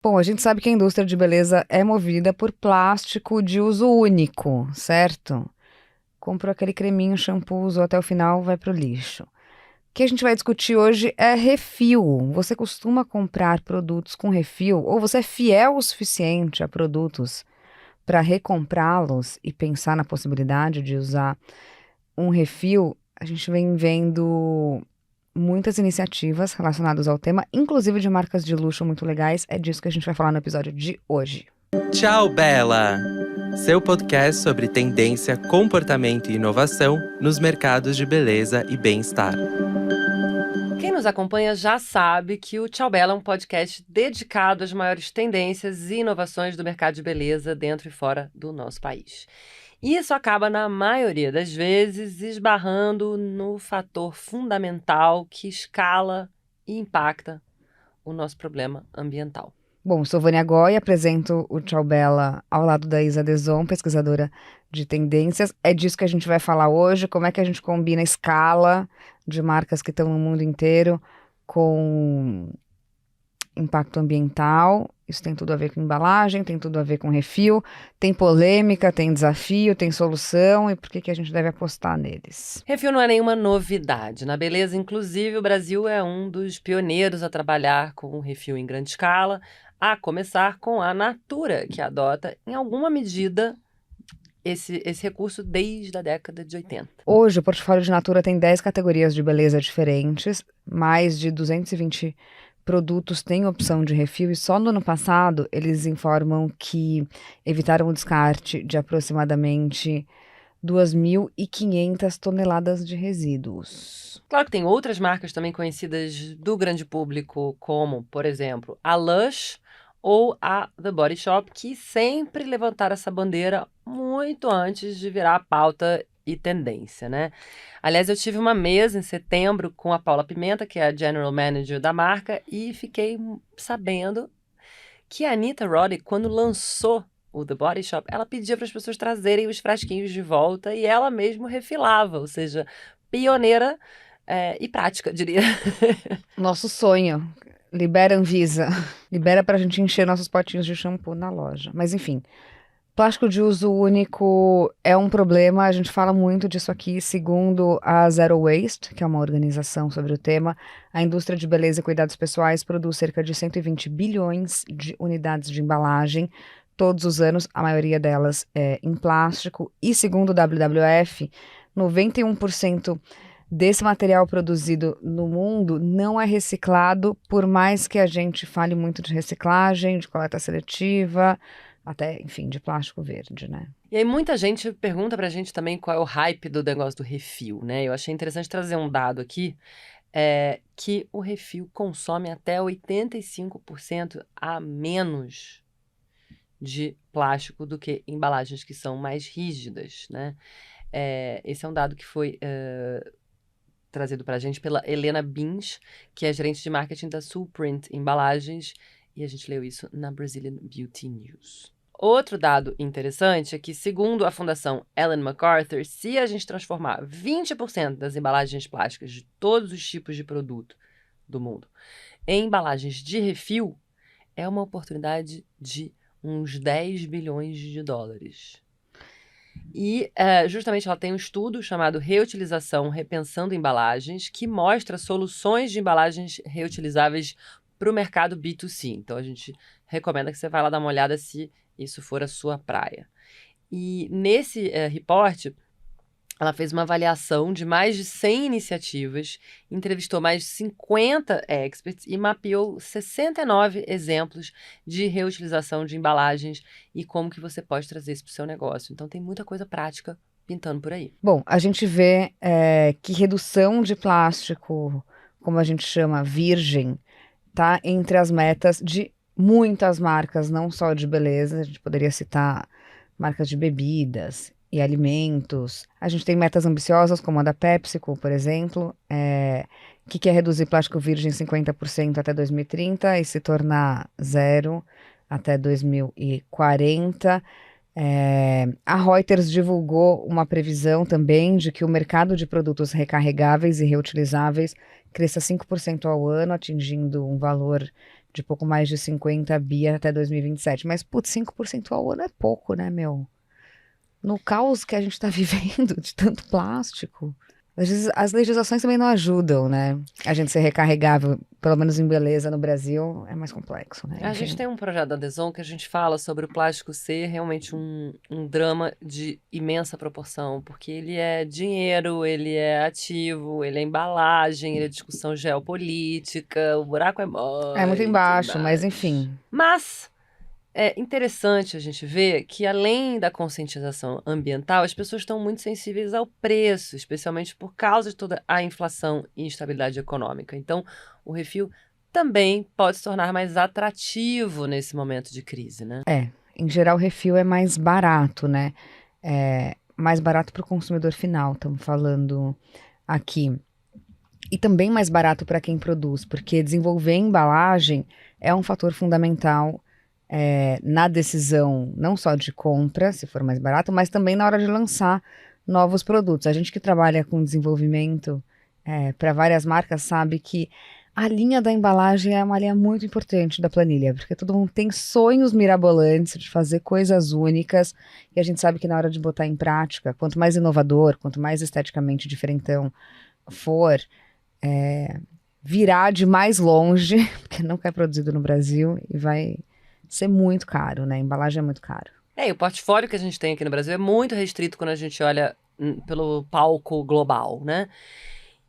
Bom, a gente sabe que a indústria de beleza é movida por plástico de uso único, certo? Comprou aquele creminho, shampoo, usou até o final, vai pro lixo. O que a gente vai discutir hoje é refil. Você costuma comprar produtos com refil ou você é fiel o suficiente a produtos para recomprá-los e pensar na possibilidade de usar um refil? A gente vem vendo muitas iniciativas relacionadas ao tema, inclusive de marcas de luxo muito legais. É disso que a gente vai falar no episódio de hoje. Tchau, Bela! Seu podcast sobre tendência, comportamento e inovação nos mercados de beleza e bem-estar. Quem nos acompanha já sabe que o Tchau Bela é um podcast dedicado às maiores tendências e inovações do mercado de beleza dentro e fora do nosso país. E isso acaba, na maioria das vezes, esbarrando no fator fundamental que escala e impacta o nosso problema ambiental. Bom, sou Vânia Goy, apresento o Tchau Bela ao lado da Isa Deson, pesquisadora de tendências. É disso que a gente vai falar hoje, como é que a gente combina a escala de marcas que estão no mundo inteiro com impacto ambiental. Isso tem tudo a ver com embalagem, tem tudo a ver com refil, tem polêmica, tem desafio, tem solução, e por que a gente deve apostar neles? Refil não é nenhuma novidade. Na beleza, inclusive, o Brasil é um dos pioneiros a trabalhar com o refil em grande escala, a começar com a Natura, que adota, em alguma medida, esse recurso desde a década de 80. Hoje, o portfólio de Natura tem 10 categorias de beleza diferentes, mais de 220 produtos têm opção de refil, e só no ano passado eles informam que evitaram o descarte de aproximadamente 2.500 toneladas de resíduos. Claro que tem outras marcas também conhecidas do grande público, como, por exemplo, a Lush ou a The Body Shop, que sempre levantaram essa bandeira muito antes de virar pauta e tendência, né? Aliás, eu tive uma mesa em setembro com a Paula Pimenta, que é a General Manager da marca, e fiquei sabendo que a Anitta Roddick, quando lançou o The Body Shop, ela pedia para as pessoas trazerem os frasquinhos de volta e ela mesmo refilava, ou seja, pioneira e prática, diria. Nosso sonho. Libera Anvisa. Libera pra gente encher nossos potinhos de shampoo na loja. Mas enfim, plástico de uso único é um problema. A gente fala muito disso aqui. Segundo a Zero Waste, que é uma organização sobre o tema, a indústria de beleza e cuidados pessoais produz cerca de 120 bilhões de unidades de embalagem todos os anos, a maioria delas é em plástico. E segundo o WWF, 91% desse material produzido no mundo não é reciclado, por mais que a gente fale muito de reciclagem, de coleta seletiva, até, enfim, de plástico verde, né? E aí muita gente pergunta pra gente também qual é o hype do negócio do refil, né? Eu achei interessante trazer um dado aqui, que o refil consome até 85% a menos de plástico do que embalagens que são mais rígidas, né? Esse é um dado que foi trazido para a gente pela Helena Bins, que é gerente de marketing da Sulprint Embalagens, e a gente leu isso na Brazilian Beauty News. Outro dado interessante é que, segundo a Fundação Ellen MacArthur, se a gente transformar 20% das embalagens plásticas de todos os tipos de produto do mundo em embalagens de refil, é uma oportunidade de uns 10 bilhões de dólares. E justamente ela tem um estudo chamado Reutilização Repensando Embalagens, que mostra soluções de embalagens reutilizáveis para o mercado B2C. Então a gente recomenda que você vá lá dar uma olhada se isso for a sua praia. E nesse reporte, ela fez uma avaliação de mais de 100 iniciativas, entrevistou mais de 50 experts e mapeou 69 exemplos de reutilização de embalagens e como que você pode trazer isso para o seu negócio. Então tem muita coisa prática pintando por aí. Bom, a gente vê que redução de plástico, como a gente chama, virgem, tá entre as metas de muitas marcas, não só de beleza. A gente poderia citar marcas de bebidas e alimentos. A gente tem metas ambiciosas, como a da PepsiCo, por exemplo, que quer reduzir plástico virgem 50% até 2030 e se tornar zero até 2040. A Reuters divulgou uma previsão também de que o mercado de produtos recarregáveis e reutilizáveis cresça 5% ao ano, atingindo um valor de pouco mais de 50 bi até 2027. Mas, putz, 5% ao ano é pouco, né, meu? No caos que a gente tá vivendo de tanto plástico. Às vezes, as legislações também não ajudam, né? A gente ser recarregável, pelo menos em beleza no Brasil, é mais complexo, né? A gente tem um projeto da Deson que a gente fala sobre o plástico ser realmente um drama de imensa proporção, porque ele é dinheiro, ele é ativo, ele é embalagem, ele é discussão geopolítica, o buraco É muito embaixo, mas enfim. Mas é interessante a gente ver que, além da conscientização ambiental, as pessoas estão muito sensíveis ao preço, especialmente por causa de toda a inflação e instabilidade econômica. Então, o refil também pode se tornar mais atrativo nesse momento de crise, né? Em geral, o refil é mais barato, né? É mais barato para o consumidor final, estamos falando aqui. E também mais barato para quem produz, porque desenvolver embalagem é um fator fundamental na decisão, não só de compra, se for mais barato, mas também na hora de lançar novos produtos. A gente que trabalha com desenvolvimento para várias marcas sabe que a linha da embalagem é uma linha muito importante da planilha, porque todo mundo tem sonhos mirabolantes de fazer coisas únicas, e a gente sabe que na hora de botar em prática, quanto mais inovador, quanto mais esteticamente diferentão for, virá de mais longe, porque nunca é produzido no Brasil e vai ser muito caro, né? A embalagem é muito caro. E o portfólio que a gente tem aqui no Brasil é muito restrito quando a gente olha pelo palco global, né?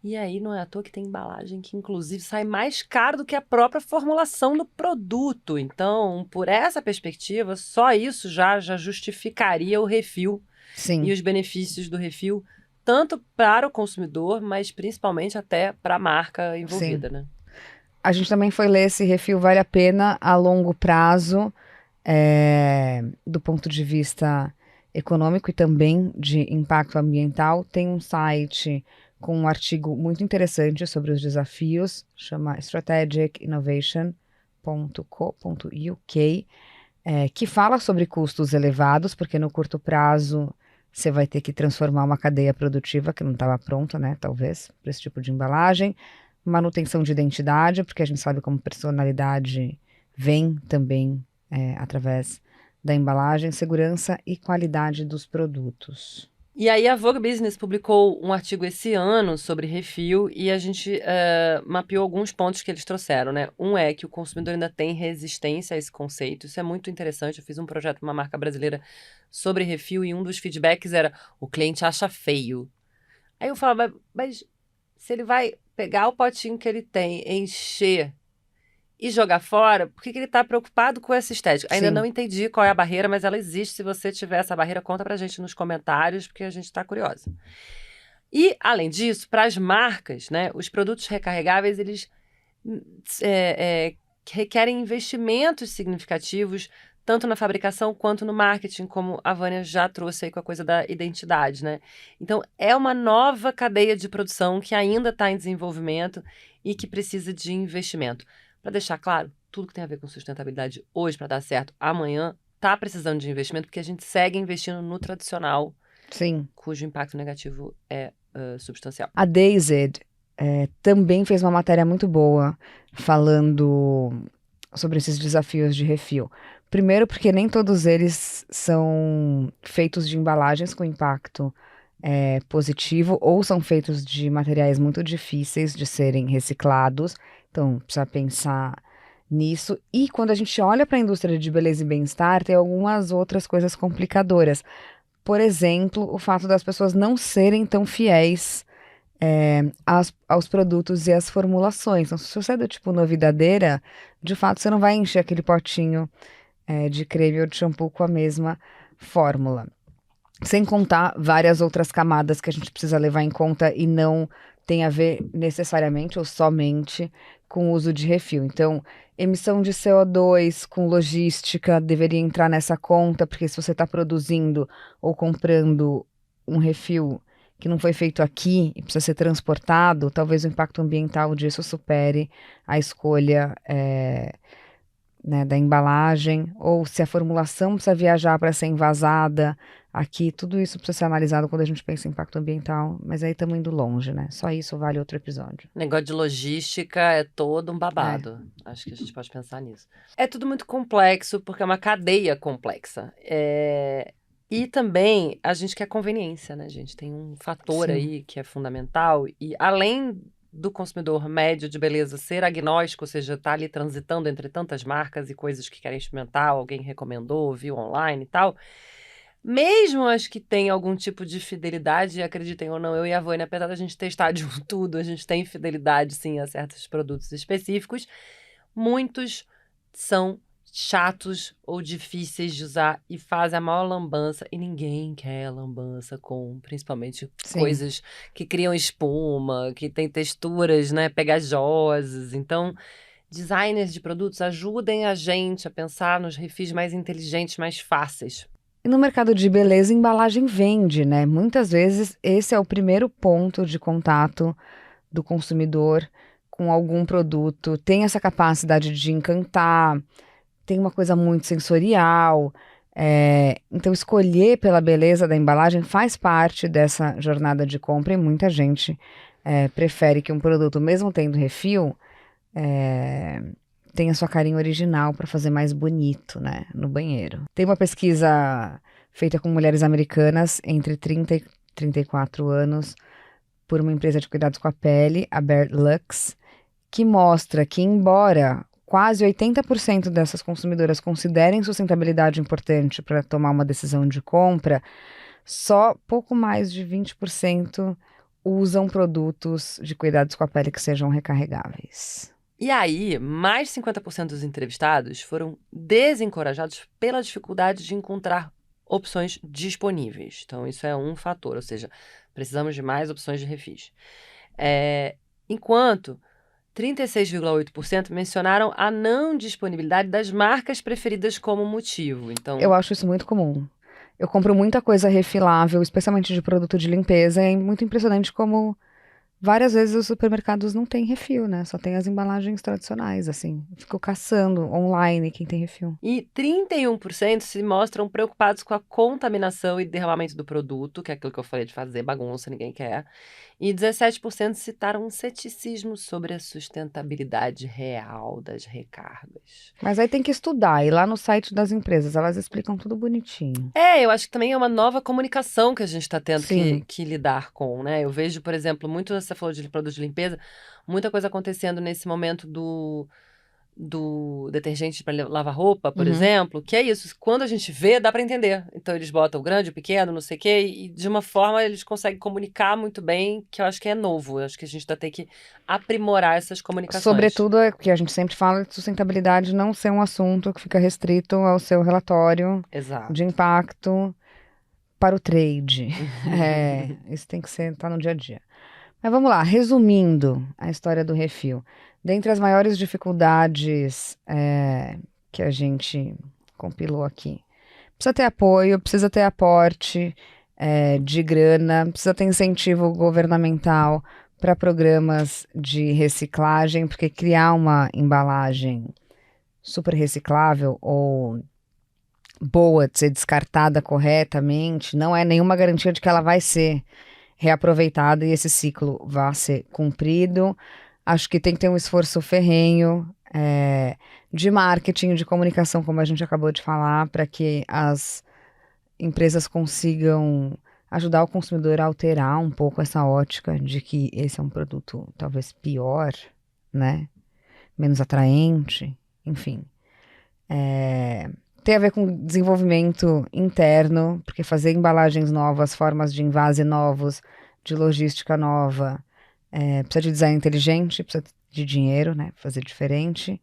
E aí não é à toa que tem embalagem que, inclusive, sai mais caro do que a própria formulação do produto. Então, por essa perspectiva, só isso já justificaria o refil. Sim. E os benefícios do refil, tanto para o consumidor, mas principalmente até para a marca envolvida, Sim. né? A gente também foi ler se refil vale a pena a longo prazo, do ponto de vista econômico e também de impacto ambiental. Tem um site com um artigo muito interessante sobre os desafios, chama strategicinnovation.co.uk, que fala sobre custos elevados, porque no curto prazo você vai ter que transformar uma cadeia produtiva que não estava pronta, né, talvez, para esse tipo de embalagem. Manutenção de identidade, porque a gente sabe como personalidade vem também através da embalagem, segurança e qualidade dos produtos. E aí a Vogue Business publicou um artigo esse ano sobre refil e a gente mapeou alguns pontos que eles trouxeram, né? Um é que o consumidor ainda tem resistência a esse conceito. Isso é muito interessante. Eu fiz um projeto com uma marca brasileira sobre refil e um dos feedbacks era: o cliente acha feio. Aí eu falava, mas se ele vai pegar o potinho que ele tem, encher e jogar fora, por que ele está preocupado com essa estética? Ainda Sim. não entendi qual é a barreira, mas ela existe. Se você tiver essa barreira, conta pra gente nos comentários, porque a gente está curiosa. E, além disso, para as marcas, né, os produtos recarregáveis, eles requerem investimentos significativos, tanto na fabricação quanto no marketing, como a Vânia já trouxe aí com a coisa da identidade, né? Então, é uma nova cadeia de produção que ainda está em desenvolvimento e que precisa de investimento. Para deixar claro, tudo que tem a ver com sustentabilidade hoje, para dar certo, amanhã, está precisando de investimento, porque a gente segue investindo no tradicional, Sim. cujo impacto negativo é substancial. A Dazed também fez uma matéria muito boa falando sobre esses desafios de refil. Primeiro, porque nem todos eles são feitos de embalagens com impacto positivo ou são feitos de materiais muito difíceis de serem reciclados. Então, precisa pensar nisso. E quando a gente olha para a indústria de beleza e bem-estar, tem algumas outras coisas complicadoras. Por exemplo, o fato das pessoas não serem tão fiéis aos produtos e às formulações. Então, se você é do tipo novidadeira, de fato você não vai encher aquele potinho de creme ou de shampoo com a mesma fórmula. Sem contar várias outras camadas que a gente precisa levar em conta e não tem a ver necessariamente ou somente com o uso de refil. Então, emissão de CO2 com logística deveria entrar nessa conta, porque se você está produzindo ou comprando um refil que não foi feito aqui e precisa ser transportado, talvez o impacto ambiental disso supere a escolha né, da embalagem, ou se a formulação precisa viajar para ser envasada aqui, tudo isso precisa ser analisado quando a gente pensa em impacto ambiental, mas aí estamos indo longe, né? Só isso vale outro episódio. Negócio de logística é todo um babado. Acho que a gente pode pensar nisso. É tudo muito complexo, porque é uma cadeia complexa. E também a gente quer conveniência, né, gente? Tem um fator Sim. aí que é fundamental. E além do consumidor médio de beleza ser agnóstico, ou seja, tá ali transitando entre tantas marcas e coisas que querem experimentar, alguém recomendou, viu online e tal. Mesmo as que têm algum tipo de fidelidade, acreditem ou não, eu e a Vânia, apesar da gente testar de tudo, a gente tem fidelidade, sim, a certos produtos específicos, muitos são chatos ou difíceis de usar e fazem a maior lambança, e ninguém quer lambança com, principalmente, Sim. coisas que criam espuma, que têm texturas, né, pegajosas. Então, designers de produtos, ajudem a gente a pensar nos refis mais inteligentes, mais fáceis. E no mercado de beleza, embalagem vende, né? Muitas vezes esse é o primeiro ponto de contato do consumidor com algum produto. Tem essa capacidade de encantar, tem uma coisa muito sensorial. Então, escolher pela beleza da embalagem faz parte dessa jornada de compra e muita gente prefere que um produto, mesmo tendo refil, tenha sua carinha original para fazer mais bonito, né, no banheiro. Tem uma pesquisa feita com mulheres americanas entre 30 e 34 anos por uma empresa de cuidados com a pele, a Bare Lux, que mostra que, embora quase 80% dessas consumidoras considerem sustentabilidade importante para tomar uma decisão de compra, só pouco mais de 20% usam produtos de cuidados com a pele que sejam recarregáveis. E aí, mais de 50% dos entrevistados foram desencorajados pela dificuldade de encontrar opções disponíveis. Então, isso é um fator, ou seja, precisamos de mais opções de refis. Enquanto 36,8% mencionaram a não disponibilidade das marcas preferidas como motivo. Então, Eu acho isso muito comum. Eu compro muita coisa refilável, especialmente de produto de limpeza. É muito impressionante como várias vezes os supermercados não têm refil, né? Só tem as embalagens tradicionais, assim. Eu fico caçando online quem tem refil. E 31% se mostram preocupados com a contaminação e derramamento do produto, que é aquilo que eu falei de fazer bagunça, ninguém quer. E 17% citaram um ceticismo sobre a sustentabilidade real das recargas. Mas aí tem que estudar. E lá no site das empresas, elas explicam tudo bonitinho. Eu acho que também é uma nova comunicação que a gente está tendo Sim. que lidar com, né? Eu vejo, por exemplo, muito, você falou de produto de limpeza, muita coisa acontecendo nesse momento do detergente para lavar roupa, por exemplo, que é isso. Quando a gente vê, dá para entender. Então, eles botam o grande, o pequeno, não sei o quê, e de uma forma eles conseguem comunicar muito bem, que eu acho que é novo. Eu acho que a gente vai ter que aprimorar essas comunicações. Sobretudo, é que a gente sempre fala de sustentabilidade não ser um assunto que fica restrito ao seu relatório Exato. de impacto para o trade. Isso tem que estar no dia a dia. Mas vamos lá, resumindo a história do refil. Dentre as maiores dificuldades que a gente compilou aqui, precisa ter apoio, precisa ter aporte de grana, precisa ter incentivo governamental para programas de reciclagem, porque criar uma embalagem super reciclável ou boa de ser descartada corretamente não é nenhuma garantia de que ela vai ser reaproveitada e esse ciclo vai ser cumprido. Acho que tem que ter um esforço ferrenho de marketing, de comunicação, como a gente acabou de falar, para que as empresas consigam ajudar o consumidor a alterar um pouco essa ótica de que esse é um produto talvez pior, né? Menos atraente, enfim. Tem a ver com desenvolvimento interno, porque fazer embalagens novas, formas de envase novos, de logística nova, precisa de design inteligente, precisa de dinheiro, né? Fazer diferente.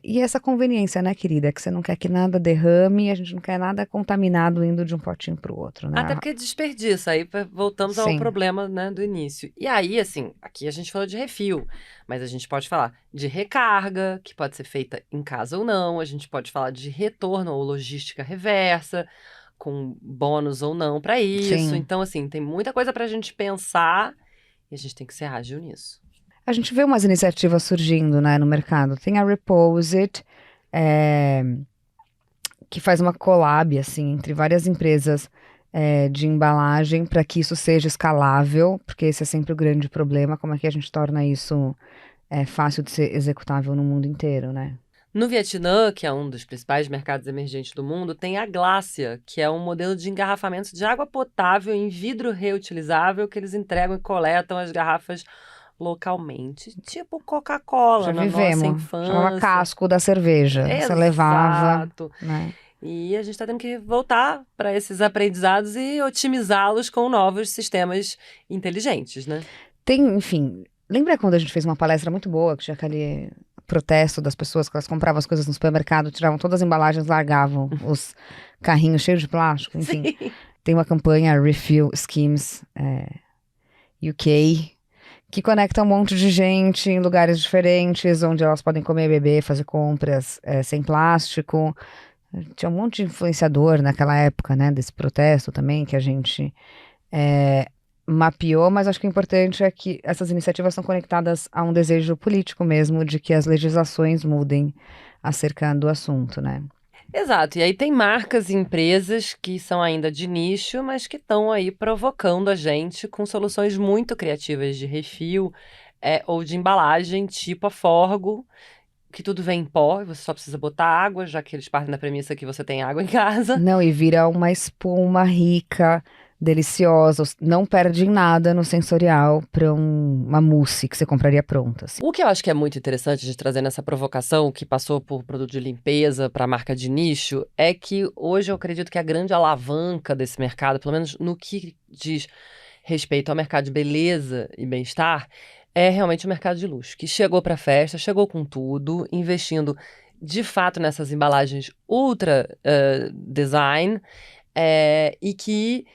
E essa conveniência, né, querida? Que você não quer que nada derrame, a gente não quer nada contaminado indo de um potinho para o outro, né? Até porque desperdício, aí voltamos ao Sim. problema, né, do início. E aí, assim, aqui a gente falou de refil, mas a gente pode falar de recarga, que pode ser feita em casa ou não, a gente pode falar de retorno ou logística reversa, com bônus ou não para isso. Sim. Então, assim, tem muita coisa pra gente pensar e a gente tem que ser ágil nisso. A gente vê umas iniciativas surgindo, né, no mercado. Tem a Repose It, que faz uma collab, assim, entre várias empresas de embalagem para que isso seja escalável, porque esse é sempre o grande problema, como é que a gente torna isso fácil de ser executável no mundo inteiro, né? No Vietnã, que é um dos principais mercados emergentes do mundo, tem a Glácia, que é um modelo de engarrafamento de água potável em vidro reutilizável que eles entregam e coletam as garrafas localmente, tipo Coca-Cola Já na nossa vivemos, chamava infância. casco da cerveja, você levava, Exato. né? E a gente está tendo que voltar para esses aprendizados e otimizá-los com novos sistemas inteligentes, né? Enfim, lembra quando a gente fez uma palestra muito boa, que tinha aquele protesto das pessoas que elas compravam as coisas no supermercado, tiravam todas as embalagens, largavam os carrinhos cheios de plástico, enfim. Sim. Tem uma campanha Refill Schemes UK, que conecta um monte de gente em lugares diferentes, onde elas podem comer, beber, fazer compras sem plástico. Tinha um monte de influenciador naquela época, né, desse protesto também, que a gente mapeou, mas acho que o importante é que essas iniciativas são conectadas a um desejo político mesmo, de que as legislações mudem acerca do assunto, né? Exato, e aí tem marcas e empresas que são ainda de nicho, mas que estão aí provocando a gente com soluções muito criativas de refil ou de embalagem, tipo a Forgo, que tudo vem em pó e você só precisa botar água, já que eles partem da premissa que você tem água em casa. Não, e vira uma espuma rica, deliciosa, não perde em nada no sensorial para uma mousse que você compraria pronta, assim. O que eu acho que é muito interessante de trazer nessa provocação, que passou por produto de limpeza para marca de nicho, é que hoje eu acredito que a grande alavanca desse mercado, pelo menos no que diz respeito ao mercado de beleza e bem-estar, é realmente o mercado de luxo, que chegou para a festa, chegou com tudo, investindo de fato nessas embalagens ultra design, e que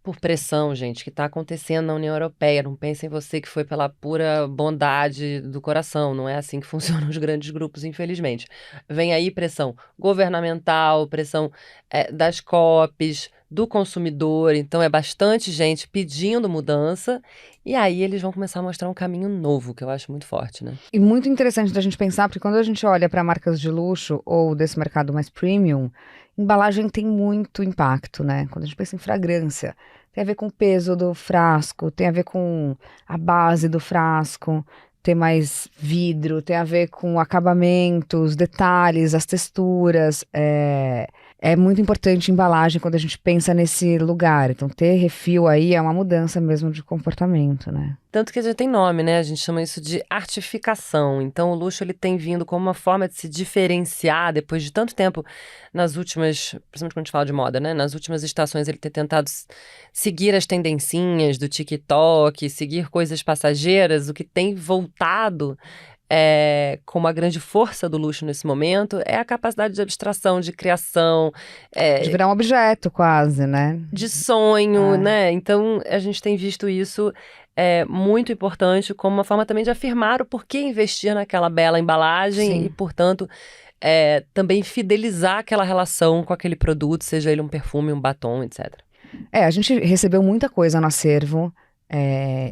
por pressão, gente, que está acontecendo na União Europeia. Não pense em você que foi pela pura bondade do coração. Não é assim que funcionam os grandes grupos, infelizmente. Vem aí pressão governamental, pressão das COPs, do consumidor. Então, é bastante gente pedindo mudança. E aí eles vão começar a mostrar um caminho novo, que eu acho muito forte, né? E muito interessante da gente pensar, porque quando a gente olha para marcas de luxo ou desse mercado mais premium, embalagem tem muito impacto, né? Quando a gente pensa em fragrância, tem a ver com o peso do frasco, tem a ver com a base do frasco, ter mais vidro, tem a ver com acabamentos, detalhes, as texturas. É muito importante a embalagem quando a gente pensa nesse lugar. Então, ter refil aí é uma mudança mesmo de comportamento, né? Tanto que já tem nome, né? A gente chama isso de artificação. Então, o luxo ele tem vindo como uma forma de se diferenciar depois de tanto tempo nas últimas, principalmente quando a gente fala de moda, né? Nas últimas estações ele ter tentado seguir as tendencinhas do TikTok, seguir coisas passageiras. O que tem voltado como a grande força do luxo nesse momento é a capacidade de abstração, de criação, De virar um objeto quase, né? de sonho, né? Então, a gente tem visto isso muito importante como uma forma também de afirmar o porquê investir naquela bela embalagem. Sim. E, portanto, também fidelizar aquela relação com aquele produto, seja ele um perfume, um batom, etc. A gente recebeu muita coisa no acervo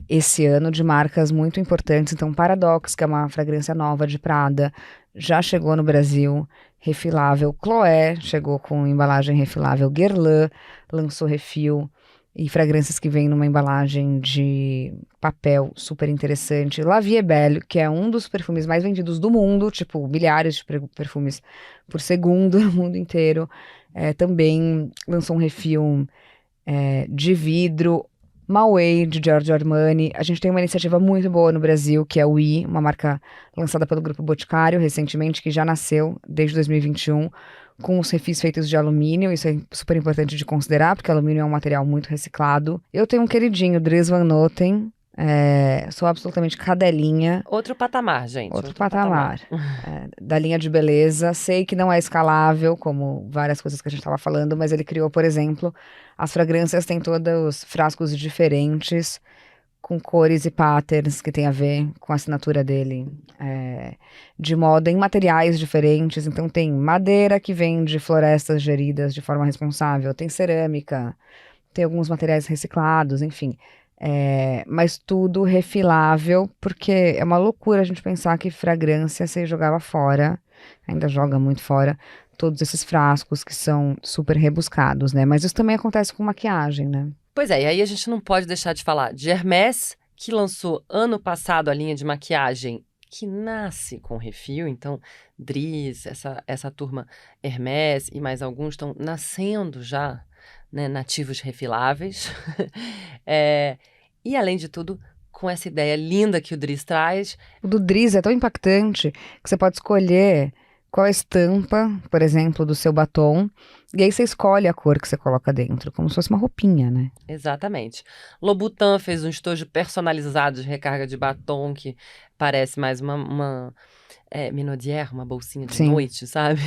esse ano de marcas muito importantes. Então, Paradox, que é uma fragrância nova de Prada, já chegou no Brasil, refilável. Chloé chegou com embalagem refilável. Guerlain lançou refil. E fragrâncias que vêm numa embalagem de papel super interessante. La Vie est Belle, que é um dos perfumes mais vendidos do mundo, tipo, milhares de perfumes por segundo no mundo inteiro. Também lançou um refil de vidro. Maué, de Giorgio Armani. A gente tem uma iniciativa muito boa no Brasil, que é o I, uma marca lançada pelo Grupo Boticário recentemente, que já nasceu desde 2021, com os refis feitos de alumínio. Isso é super importante de considerar, porque alumínio é um material muito reciclado. Eu tenho um queridinho, Dries Van Noten. Sou absolutamente cadelinha. Outro patamar, gente. Outro patamar. Da linha de beleza. Sei que não é escalável, como várias coisas que a gente estava falando, mas ele criou, por exemplo, as fragrâncias têm todos os frascos diferentes, com cores e patterns que tem a ver com a assinatura dele, de moda em materiais diferentes. Então tem madeira que vem de florestas geridas de forma responsável, tem cerâmica, tem alguns materiais reciclados, enfim. Mas tudo refilável, porque é uma loucura a gente pensar que fragrância você jogava fora. ainda joga muito fora todos esses frascos que são super rebuscados, né? Mas isso também acontece com maquiagem, né? Pois é, e aí a gente não pode deixar de falar de Hermès, que lançou ano passado a linha de maquiagem que nasce com refil. Então, Dries, essa turma Hermès e mais alguns estão nascendo já, né, nativos refiláveis. E, além de tudo, com essa ideia linda que o Dries traz. O do Dries é tão impactante que você pode escolher qual a estampa, por exemplo, do seu batom, e aí você escolhe a cor que você coloca dentro, como se fosse uma roupinha, né? Exatamente. Louboutin fez um estojo personalizado de recarga de batom que parece mais uma Minaudière, uma bolsinha de Sim. noite, sabe?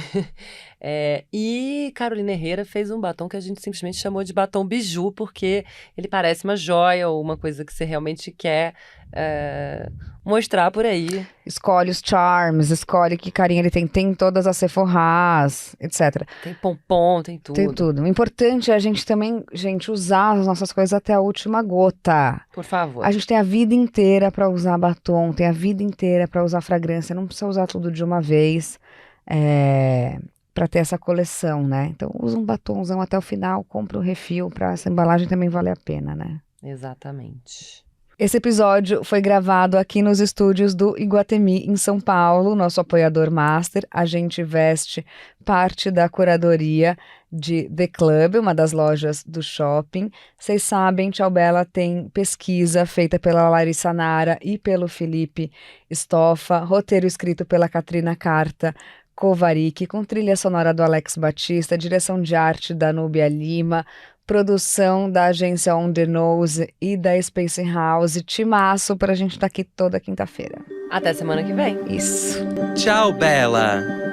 E Carolina Herrera fez um batom que a gente simplesmente chamou de batom biju, porque ele parece uma joia ou uma coisa que você realmente quer mostrar por aí. Escolhe os charms, escolhe que carinha ele tem todas as Sephorás, etc. Tem pompom, tem tudo. Tem tudo. O importante é a gente também, usar as nossas coisas até a última gota. Por favor. A gente tem a vida inteira pra usar batom, tem a vida inteira pra usar fragrância, não precisa usar tudo de uma vez pra ter essa coleção, né? Então usa um batomzão até o final, compra o refil pra essa embalagem também valer a pena, né? Exatamente. Esse episódio foi gravado aqui nos estúdios do Iguatemi, em São Paulo, nosso apoiador master. A gente veste parte da curadoria de The Club, uma das lojas do shopping. Vocês sabem, Tchau Bela tem pesquisa feita pela Larissa Nara e pelo Felipe Stoffa, roteiro escrito pela Katrina Carta Kovarik, com trilha sonora do Alex Batista, direção de arte da Núbia Lima, produção da agência On The Nose e da Space House. Timaço pra gente estar aqui toda quinta-feira. Até semana que vem. Isso. Tchau, Bela!